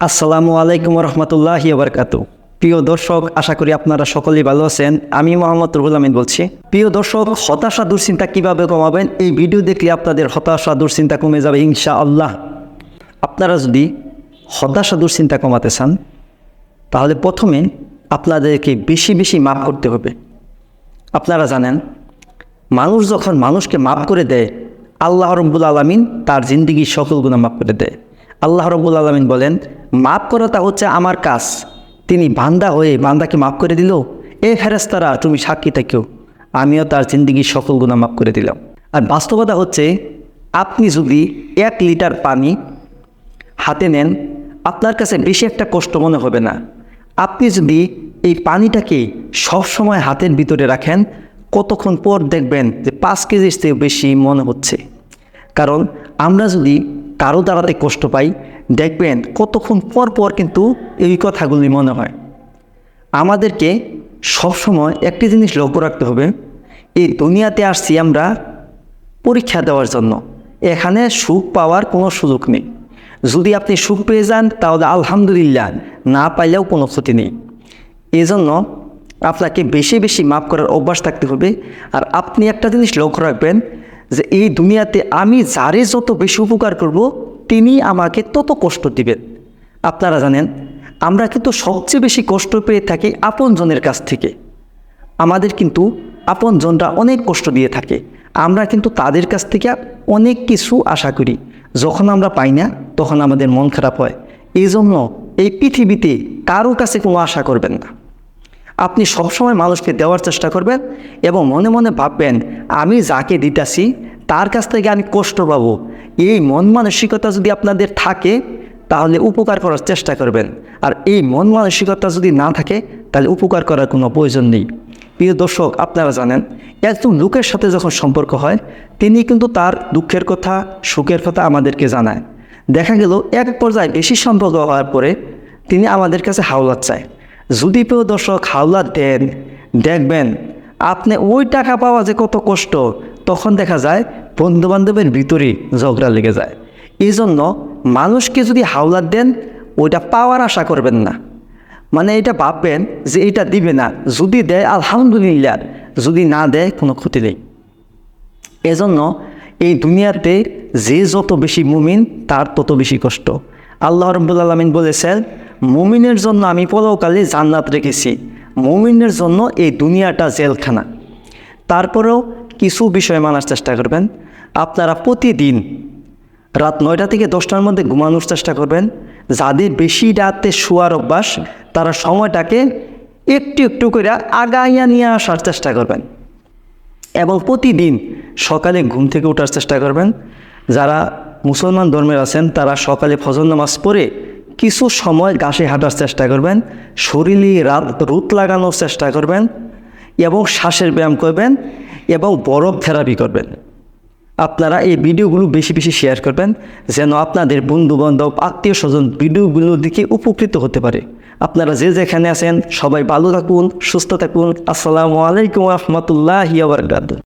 আসসালামু আলাইকুম রহমতুল্লাহি ওবরকাতু। প্রিয় দর্শক, আশা করি আপনারা সকলেই ভালো আছেন। আমি মোহাম্মদ রুহুল আমিন বলছি। প্রিয় দর্শক, হতাশা দুশ্চিন্তা কিভাবে কমাবেন, এই ভিডিও দেখলে আপনাদের হতাশা দুশ্চিন্তা কমে যাবে ইনশাআল্লাহ। আপনারা যদি হতাশা দুশ্চিন্তা কমাতে চান তাহলে প্রথমে আপনাদেরকে বেশি বেশি মাফ করতে হবে। আপনারা জানেন, মানুষ যখন মানুষকে মাফ করে দেয়, আল্লাহ রব্বুল আলামিন তার জিন্দেগির সকল গুনাহ মাফ করে দেয়। আল্লাহ রব্বুল আলামিন বলেন, মাফ করাটা হচ্ছে আমার কাজ। তিনি বান্দা হয়ে বান্দাকে মাফ করে দিল, এ ফেরেশতারা তুমি সাক্ষী থেকেও, আমিও তার জিন্দেগির সকল গুনাহ মাফ করে দিলাম। আর বাস্তবতা হচ্ছে, আপনি যদি 1 লিটার পানি হাতে নেন, আপনার কাছে বেশি একটা কষ্ট মনে হবে না। আপনি যদি এই পানিটাকে সবসময় হাতের ভিতরে রাখেন, কতক্ষণ পর দেখবেন যে 5 কেজির চেয়ে বেশি মনে হচ্ছে। কারণ আমরা যদি কারো দ্বারাতে কষ্ট পাই, দেখবেন কতক্ষণ পর পর কিন্তু এই কথাগুলি মনে হয়। আমাদেরকে সবসময় একটি জিনিস লক্ষ্য রাখতে হবে, এই দুনিয়াতে আসছি আমরা পরীক্ষা দেওয়ার জন্য। এখানে সুখ পাওয়ার কোনো সুযোগ নেই। যদি আপনি সুখ পেয়ে যান তাহলে আলহামদুলিল্লাহ, না পাইলেও কোনো ক্ষতি নেই। এই জন্য আপনাকে বেশি বেশি মাফ করার অভ্যাস থাকতে হবে। আর আপনি একটা জিনিস লক্ষ্য রাখবেন যে এই দুনিয়াতে আমি যারে যত বেশি উপকার করব, তিনি আমাকে তত কষ্ট দিবেন। আপনারা জানেন, আমরা কিন্তু সবচেয়ে বেশি কষ্ট পেয়ে থাকি আপনজনের কাছ থেকে। আমাদের কিন্তু আপনজনরা অনেক কষ্ট দিয়ে থাকে, আমরা কিন্তু তাদের কাছ থেকে অনেক কিছু আশা করি। যখন আমরা পাই না, তখন আমাদের মন খারাপ হয়। এই জন্য এই পৃথিবীতে কারো কাছে কোনো আশা করবেন না। আপনি সবসময় মানুষকে দেওয়ার চেষ্টা করবেন এবং মনে মনে ভাববেন, আমি যাকে দিতেছি তার কাছ থেকে আমি কষ্ট পাবো। এই মন মানসিকতা যদি আপনাদের থাকে তাহলে উপকার করার চেষ্টা করবেন। আর এই মন মানসিকতা যদি না থাকে তাহলে উপকার করার কোনো প্রয়োজন নেই। প্রিয় দর্শক, আপনারা জানেন, একজন লোকের সাথে যখন সম্পর্ক হয়, তিনি কিন্তু তার দুঃখের কথা, সুখের কথা আমাদেরকে জানায়। দেখা গেল এক পর্যায়ে বেশি সম্পর্ক হওয়ার পরে তিনি আমাদের কাছে হাওলাত চায়। যদি প্রিয় দর্শক হাওলাত দেন, দেখবেন আপনি ওই টাকা পাওয়া যে কত কষ্ট, তখন দেখা যায় বন্ধুবান্ধবের ভিতরেই ঝগড়া লেগে যায়। এই জন্য মানুষকে যদি হাওলাত দেন, ওইটা পাওয়ার আশা করবেন না। মানে এটা ভাববেন যে এটা দিবে না, যদি দেয় আলহামদুলিল্লাহ, যদি না দেয় কোনো ক্ষতি নেই। এজন্য এই দুনিয়াতে যে যত বেশি মুমিন তার তত বেশি কষ্ট। আল্লাহ রাব্বুল আলামিন বলেছেন, মুমিনের জন্য আমি পরকালে জান্নাত রেখেছি, মুমিনের জন্য এই দুনিয়াটা জেলখানা। তারপরেও কিছু বিষয় মানার চেষ্টা করবেন। আপনারা প্রতিদিন রাত 9টা থেকে 10টার মধ্যে ঘুমানোর চেষ্টা করবেন। যাদের বেশি রাতে শোয়ার অভ্যাস, তারা সময়টাকে একটু একটু করে আগাইয়া নিয়ে আসার চেষ্টা করবেন। এবং প্রতিদিন সকালে ঘুম থেকে ওঠার চেষ্টা করবেন। যারা মুসলমান ধর্মের আছেন, তারা সকালে ফজর নামাজ পড়ে কিছু সময় ঘাসে হাঁটার চেষ্টা করবেন, শরীরে রোদ লাগানোর চেষ্টা করবেন এবং শ্বাসের ব্যায়াম করবেন এবং বরফ থেরাপি করবেন। আপনারা এই ভিডিওগুলো বেশি বেশি শেয়ার করবেন, যেন আপনাদের বন্ধুবান্ধব, আত্মীয় স্বজন ভিডিওগুলোর দিকে উপকৃত হতে পারে। আপনারা যে যেখানে আছেন সবাই ভালো থাকুন, সুস্থ থাকুন। আসসালামু আলাইকুম রহমতুল্লাহি ওয়া বারাকাতুহু।